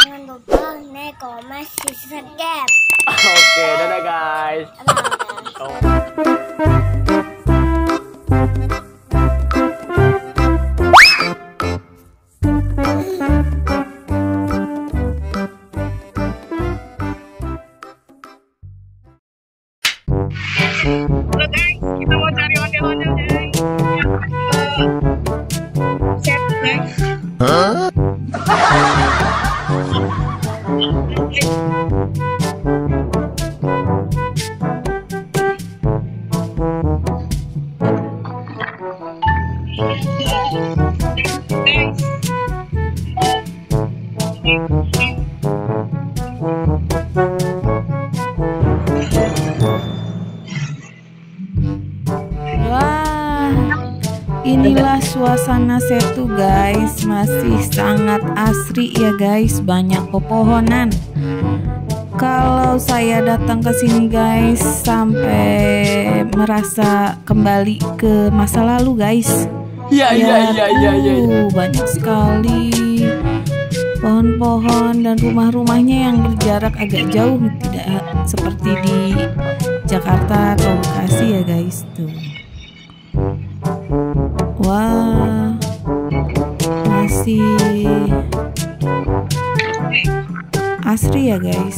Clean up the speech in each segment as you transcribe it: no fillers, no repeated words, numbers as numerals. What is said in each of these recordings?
Jangan lupa like, comment, subscribe. Oke, dadah guys. Halo guys, kita mau cari ondel-ondel guys. Set guys. Wah, inilah suasana Setu guys, masih sangat asri ya guys, banyak pepohonan. Kalau saya datang ke sini guys, sampai merasa kembali ke masa lalu guys. Iya. Banyak sekali pohon-pohon dan rumah-rumahnya yang berjarak agak jauh, tidak seperti di Jakarta atau Bekasi ya guys tuh. Wah, masih asri ya guys.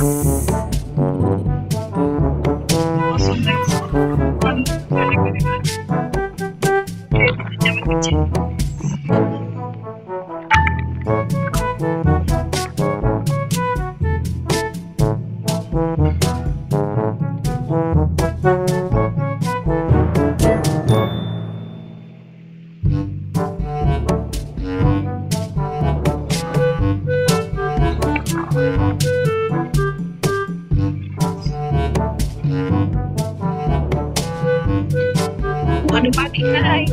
Ada padi guys.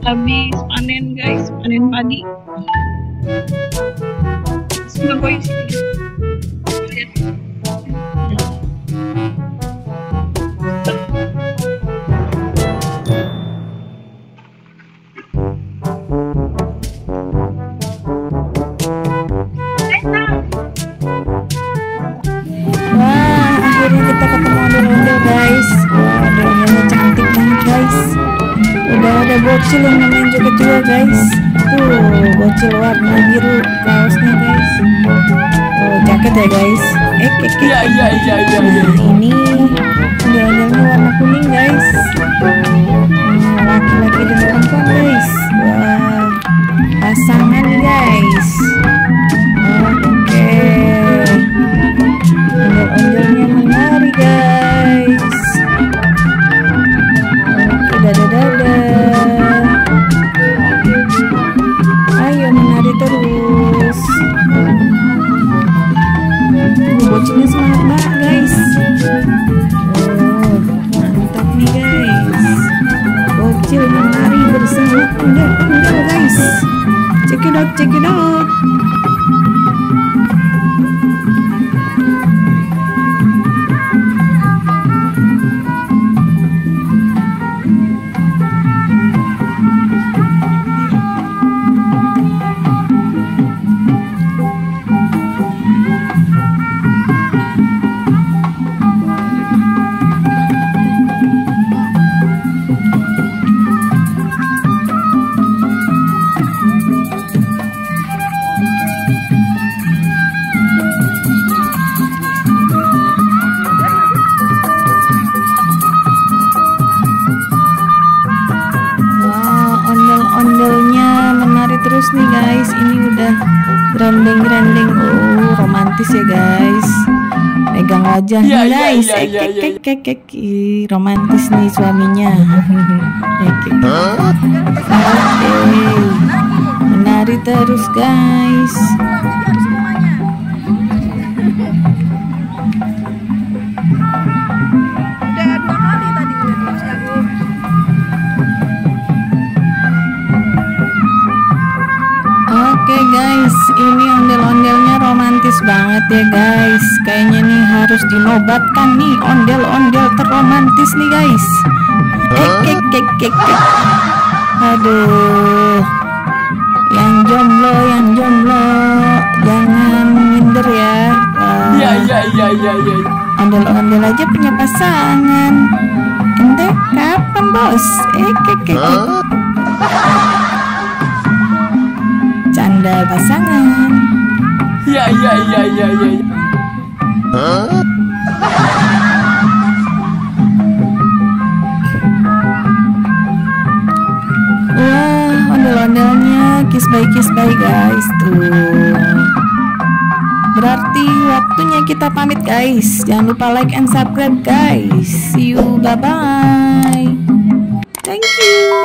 Habis panen guys, panen padi. Sudah boy sini. Wah, akhirnya kita ketemu ondel-ondel guys. Wah, ondel-ondelnya cantik banget guys. Udah ada bocil yang main joget juga guys. Tuh, bocil warna biru kaosnya guys. Oh, jaket ya guys. Iya. Ini ondel-ondelnya warna kuning guys. Laki-laki dan perempuan guys. Wah, pasangan guys. Oke. Ondel-ondelnya menari guys. Oke, dadah. Ayo menari terus. Bocilnya semangat banget guys. Oh, mantap nih guys. Bocil menari bersama ondel-ondel guys. Check it out. Ondel-ondelnya menari terus nih guys. Ini udah grandeng. Oh, romantis ya guys. Pegang wajahnya guys. Romantis nih suaminya. Oke. Menari terus guys. Oke guys, ini ondel-ondelnya romantis banget ya guys. Kayaknya nih harus dinobatkan nih ondel-ondel terromantis nih guys. Aduh, yang jomblo iya. Ondel-ondel aja punya pasangan. Ente kapan bos? Canda pasangan. Iya. Wah, ondel-ondelnya kiss bye guys tuh. Berarti waktunya kita pamit guys. Jangan lupa like and subscribe guys. See you, bye bye. Thank you.